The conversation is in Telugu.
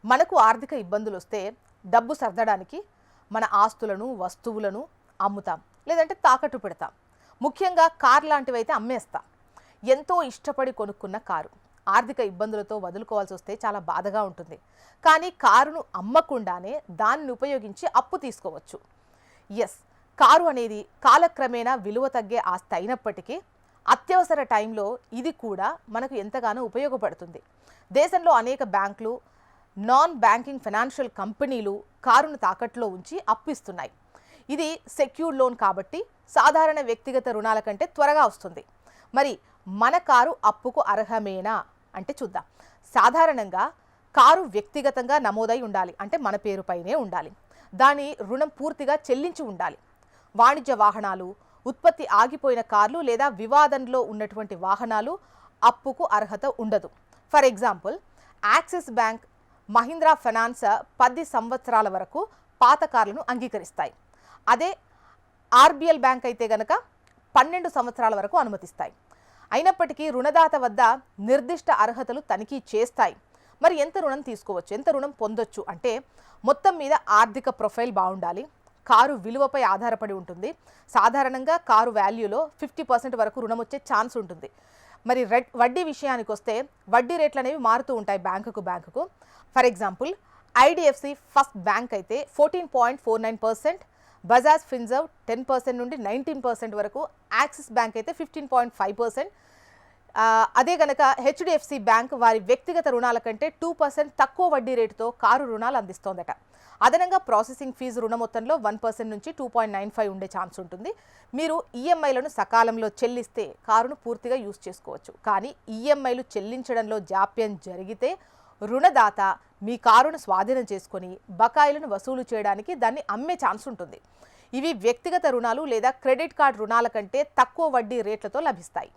మనకు ఆర్థిక ఇబ్బందులు వస్తే డబ్బు సర్దడానికి మన ఆస్తులను వస్తువులను అమ్ముతాం, లేదంటే తాకట్టు పెడతాం. ముఖ్యంగా కార్ లాంటివి అయితే అమ్మేస్తాం. ఎంతో ఇష్టపడి కొనుక్కున్న కారు ఆర్థిక ఇబ్బందులతో వదులుకోవాల్సి వస్తే చాలా బాధగా ఉంటుంది. కానీ కారును అమ్మకుండానే దాన్ని ఉపయోగించి అప్పు తీసుకోవచ్చు. ఎస్, కారు అనేది కాలక్రమేణా విలువ తగ్గే ఆస్తి అయినప్పటికీ అత్యవసర టైంలో ఇది కూడా మనకు ఎంతగానో ఉపయోగపడుతుంది. దేశంలో అనేక బ్యాంకులు, నాన్ బ్యాంకింగ్ ఫైనాన్షియల్ కంపెనీలు కారును తాకట్లో ఉంచి అప్పిస్తున్నాయి. ఇది సెక్యూర్డ్ లోన్ కాబట్టి సాధారణ వ్యక్తిగత రుణాల కంటే త్వరగా వస్తుంది. మరి మన కారు అప్పుకు అర్హమేనా అంటే చూద్దాం. సాధారణంగా కారు వ్యక్తిగతంగా నమోదై ఉండాలి, అంటే మన పేరుపైనే ఉండాలి. దాని రుణం పూర్తిగా చెల్లించి ఉండాలి. వాణిజ్య వాహనాలు, ఉత్పత్తి ఆగిపోయిన కార్లు లేదా వివాదంలో ఉన్నటువంటి వాహనాలు అప్పుకు అర్హత ఉండదు. For example, axis bank, Mahindra finance 10 సంవత్సరాల వరకు పాత కార్లను అంగీకరిస్తాయి. అదే ఆర్బిఎల్ బ్యాంక్ అయితే గనక 12 సంవత్సరాల వరకు అనుమతిస్తాయి. అయినప్పటికీ రుణదాత వద్ద నిర్దిష్ట అర్హతలు తనిఖీ చేస్తాయి. మరి ఎంత రుణం తీసుకోవచ్చు, ఎంత రుణం పొందొచ్చు అంటే మొత్తం మీద ఆర్థిక ప్రొఫైల్ బాగుండాలి. కారు విలువపై ఆధారపడి ఉంటుంది. సాధారణంగా కారు వాల్యూలో 50% వరకు రుణం వచ్చే ఛాన్స్ ఉంటుంది. మరి వడ్డీ విషయానికి వస్తే వడ్డీ రేట్లు అనేవి మారుతూ ఉంటాయి బ్యాంకుకు. For example, IDFC first bank అయితే 14.49%, బజాజ్ ఫిన్సర్వ్ 10% నుండి 19% వరకు, యాక్సిస్ బ్యాంక్ అయితే 15.5%. అదే గనక హెచ్డిఎఫ్సి బ్యాంక్ వారి వ్యక్తిగత రుణాల కంటే 2% తక్కువ వడ్డీ రేటుతో కారు రుణాలు అందిస్తోందట. అదనంగా ప్రాసెసింగ్ ఫీజు రుణ మొత్తంలో 1% నుంచి 2.95 ఉండే ఛాన్స్ ఉంటుంది. మీరు ఈఎంఐలను సకాలంలో చెల్లిస్తే కారును పూర్తిగా యూజ్ చేసుకోవచ్చు. కానీ ఈఎంఐలు చెల్లించడంలో జాప్యం జరిగితే రుణదాత మీ కారును స్వాధీనం చేసుకొని బకాయిలను వసూలు చేయడానికి దాన్ని అమ్మే ఛాన్స్ ఉంటుంది. ఇవి వ్యక్తిగత రుణాలు లేదా క్రెడిట్ కార్డ్ రుణాల కంటే తక్కువ వడ్డీ రేట్లతో లభిస్తాయి.